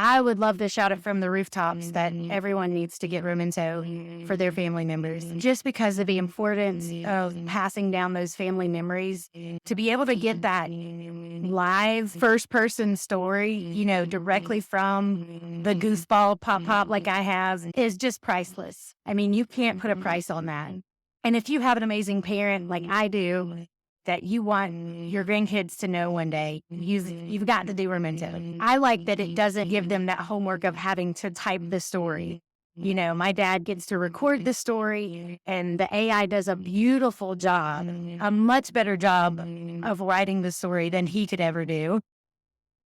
I would love to shout it from the rooftops that everyone needs to get Remento for their family members, just because of the importance of passing down those family memories. To be able to get that live first person story, directly from the gooseball pop like I have is just priceless. I mean, you can't put a price on that. And if you have an amazing parent like I do, that you want your grandkids to know one day, you've got to do Remento. I like that it doesn't give them that homework of having to type the story. My dad gets to record the story, and the AI does a beautiful job, a much better job of writing the story than he could ever do.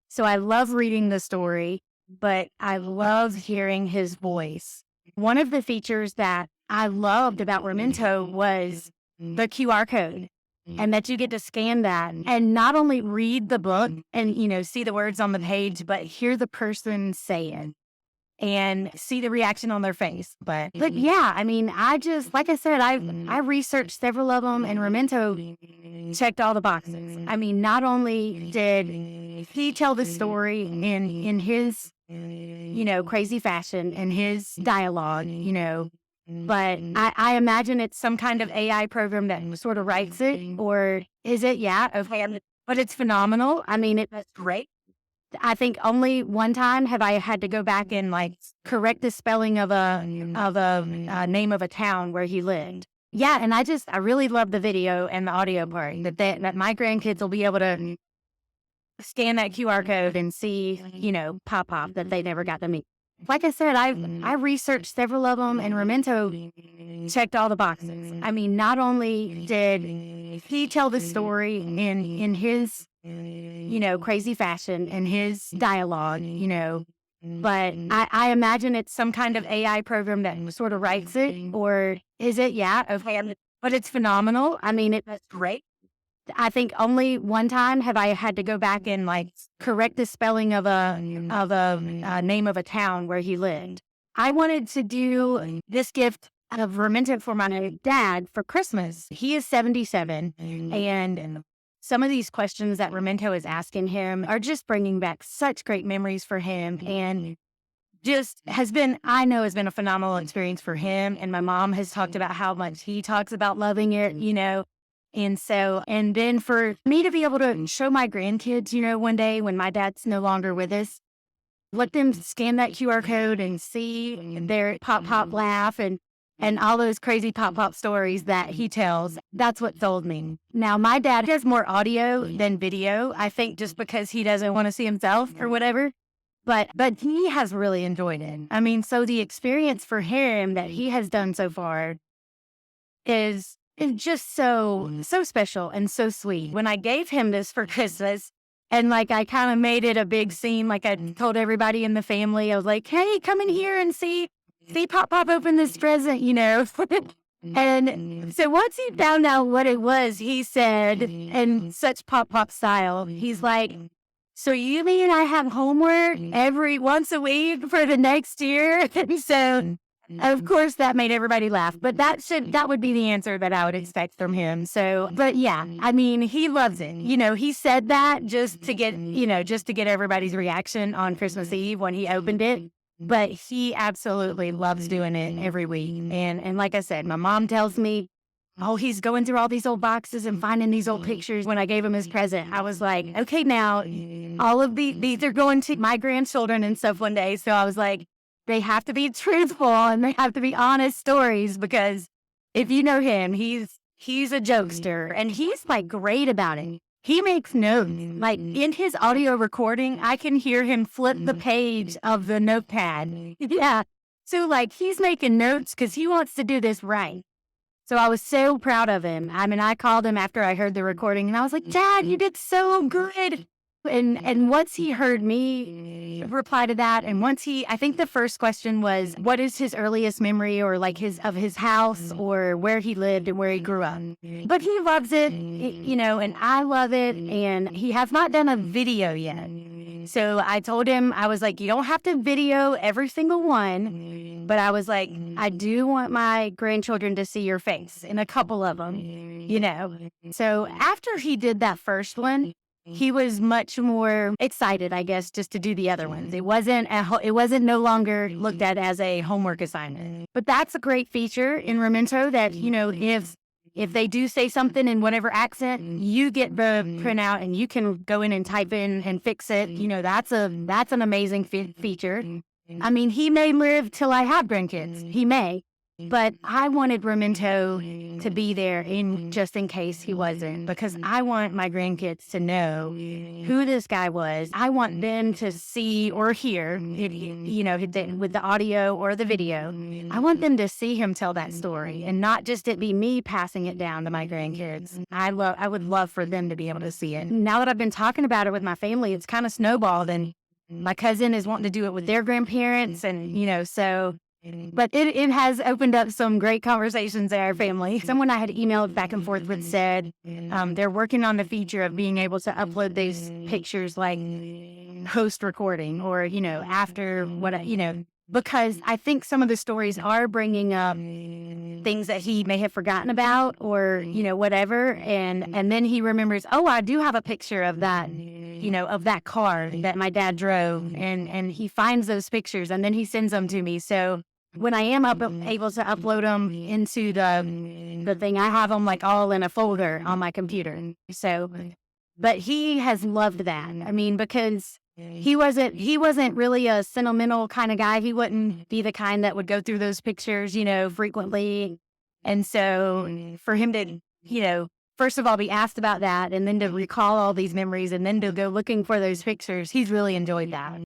So I love reading the story, but I love hearing his voice. One of the features that I loved about Remento was the QR code, and that you get to scan that and not only read the book and, see the words on the page, but hear the person say it and see the reaction on their face. But yeah, I mean, like I said, I researched several of them, and Remento checked all the boxes. I mean, not only did he tell the story in his, crazy fashion and his dialogue, but I imagine it's some kind of AI program that sort of writes it, or is it? Yeah, okay, but it's phenomenal. I mean, that's great. I think only one time have I had to go back and correct the spelling of a name of a town where he lived. Yeah, and I really love the video and the audio part that my grandkids will be able to scan that QR code and see, pop that they never got to meet. Like I said, I researched several of them, and Remento checked all the boxes. I mean, not only did he tell the story in his, crazy fashion and his dialogue, but I imagine it's some kind of AI program that sort of writes it, or is it? Yeah, okay, but it's phenomenal. I mean, that's great. I think only one time have I had to go back and correct the spelling of a name of a town where he lived. I wanted to do this gift of Remento for my dad for Christmas. He is 77, and some of these questions that Remento is asking him are just bringing back such great memories for him, and just has been a phenomenal experience for him. And my mom has talked about how much he talks about loving it, and then for me to be able to show my grandkids, one day when my dad's no longer with us, let them scan that QR code and see their pop laugh and all those crazy pop stories that he tells. That's what sold me. Now, my dad does more audio than video, I think, just because he doesn't want to see himself or whatever. But he has really enjoyed it. I mean, so the experience for him that he has done so far is just so special and so sweet. When I gave him this for Christmas, and I kind of made it a big scene, I told everybody in the family, I was like, hey, come in here and see Pop open this present, And so once he found out what it was, he said, in such Pop style, he's like, so you mean I have homework every once a week for the next year? And so of course, that made everybody laugh, but that would be the answer that I would expect from him. So, but yeah, I mean, he loves it. He said that just to get everybody's reaction on Christmas Eve when he opened it. But he absolutely loves doing it every week. And like I said, my mom tells me, oh, he's going through all these old boxes and finding these old pictures. When I gave him his present, I was like, okay, now all of these are going to my grandchildren and stuff one day. So I was like, they have to be truthful and they have to be honest stories, because if you know him, he's a jokester, and he's great about it. He makes notes. In his audio recording, I can hear him flip the page of the notepad. Yeah. So he's making notes because he wants to do this right. So I was so proud of him. I mean, I called him after I heard the recording and I was like, Dad, you did so good. And once he heard me reply to that, and I think the first question was, what is his earliest memory, or of his house, or where he lived and where he grew up. But he loves it, and I love it. And he has not done a video yet. So I told him, I was like, you don't have to video every single one, but I was like, I do want my grandchildren to see your face in a couple of them, So after he did that first one, he was much more excited, I guess, just to do the other ones. It wasn't no longer looked at as a homework assignment. But that's a great feature in Remento that, if they do say something in whatever accent, you get the printout and you can go in and type in and fix it. That's an amazing feature. I mean, he may live till I have grandkids. He may. But I wanted Remento to be there just in case he wasn't, because I want my grandkids to know who this guy was. I want them to see or hear, with the audio or the video. I want them to see him tell that story and not just it be me passing it down to my grandkids. I would love for them to be able to see it. Now that I've been talking about it with my family, it's kind of snowballed, and my cousin is wanting to do it with their grandparents, and so. But it has opened up some great conversations in our family. Someone I had emailed back and forth with said they're working on the feature of being able to upload these pictures like post recording or, after because I think some of the stories are bringing up things that he may have forgotten about or, whatever. And then he remembers, oh, I do have a picture of that, of that car that my dad drove. And he finds those pictures and then he sends them to me. So when I am able to upload them into the thing, I have them like all in a folder on my computer. So, but he has loved that. I mean, because he wasn't really a sentimental kind of guy. He wouldn't be the kind that would go through those pictures, frequently. And so for him to, first of all, be asked about that and then to recall all these memories and then to go looking for those pictures, he's really enjoyed that.